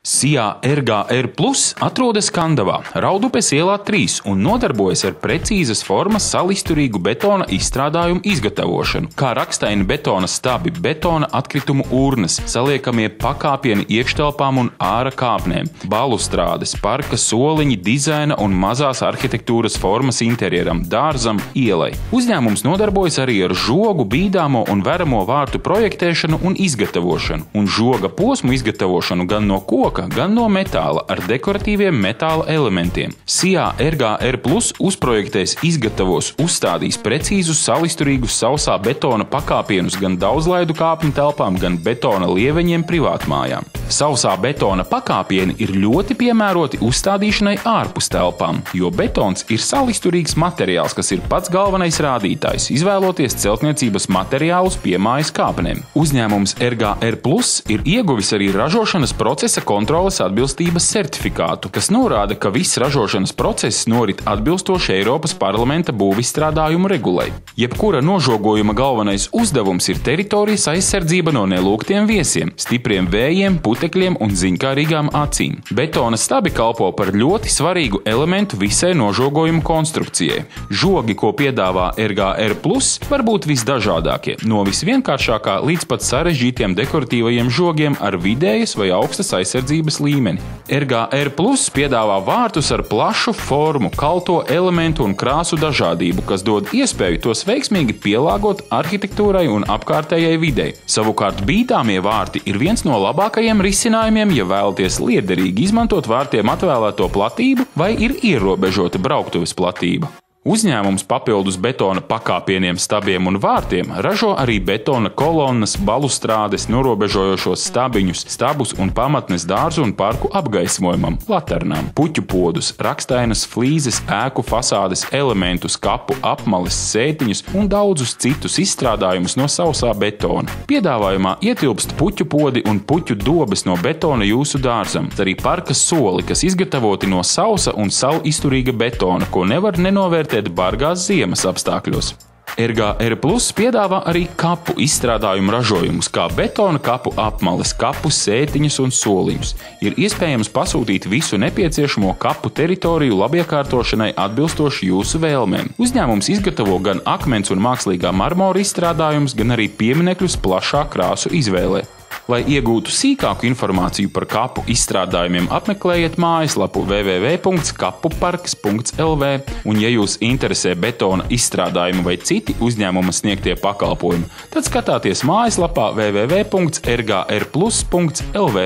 SIA RGR Plus atrodas Kandavā, Raudupes ielā 3 un nodarbojas ar precīzas formas salisturīgu betona izstrādājumu izgatavošanu, kā rakstaini betona stabi, betona atkritumu urnas, saliekamie pakāpieni iekštelpām un āra kāpnēm, balustrādes, parka soliņi, dizaina un mazās arhitektūras formas interjeram, dārzam, ielai. Uzņēmums nodarbojas arī ar žogu, bīdāmo un veramo vārtu projektēšanu un izgatavošanu, un žoga posmu izgatavošanu gan no koka, gan no metāla ar dekoratīviem metāla elementiem. SIA RGR Plus uzprojektēs, izgatavos, uzstādīs precīzus salisturīgus sausā betona pakāpienus gan daudzlaidu kāpņu telpām, gan betona lieveņiem privātmājām. Sausā betona pakāpieni ir ļoti piemēroti uzstādīšanai ārpus telpām, jo betons ir salisturīgs materiāls, kas ir pats galvenais rādītājs, izvēloties celtniecības materiālus pie mājas kāpnēm. Uzņēmums RGR Plus ir ieguvis arī ražošanas procesa kontroles atbilstības certifikātu, kas norāda, ka viss ražošanas process norit atbilstoši Eiropas parlamenta būvizstrādājumu regulai. Jebkura nožogojuma galvenais uzdevums ir teritorijas aizsardzība no nelūgtiem viesiem, stipriem vējiem, putekļiem un ziņkārīgām acīm. Betona stabi kalpo par ļoti svarīgu elementu visai nožogojuma konstrukcijai. Žogi, ko piedāvā RGR Plus, var būt visdažādākie, no visvienkāršākā līdz pat sarežģītiem dekoratīvajiem žogiem ar vidējas vai augstas aizsardzības līmeni. RGR Plus piedāvā vārtus ar plašu formu, kalto elementu un krāsu dažādību, kas dod iespēju tos veiksmīgi pielāgot arhitektūrai un apkārtējai videi. Savukārt bīdāmie vārti ir viens no labākajiem risinājumiem, ja vēlaties liederīgi izmantot vārtiem atvēlēto platību vai ir ierobežota brauktuves platība. Uzņēmums papildus betona pakāpieniem, stabiem un vārtiem ražo arī betona kolonnas, balustrādes, norobežojošos stabiņus, stabus un pamatnes dārzu un parku apgaismojumam, laternām, puķu podus, rakstainas flīzes, ēku fasādes elementus, kapu apmales, sētiņus un daudzus citus izstrādājumus no sausā betona. Piedāvājumā ietilpst puķu podi un puķu dobes no betona jūsu dārzam, arī parka soli, kas izgatavoti no sausa un salu izturīga betona, ko nevar nenovērtēt bargās ziemas apstākļos. RGR Plus piedāvā arī kapu izstrādājumu ražojumus, kā betona kapu apmales, kapu sētiņus un soliņus. Ir iespējams pasūtīt visu nepieciešamo kapu teritoriju labiekārtošanai atbilstoši jūsu vēlmēm. Uzņēmums izgatavo gan akmens un mākslīgā marmora izstrādājumus, gan arī pieminekļus plašā krāsu izvēlē. Lai iegūtu sīkāku informāciju par kapu izstrādājumiem, apmeklējiet mājaslapu www.kapuparks.lv, un ja jūs interesē betona izstrādājumi vai citi uzņēmuma sniegtie pakalpojumi, tad skatāties mājaslapā www.rgrplus.lv.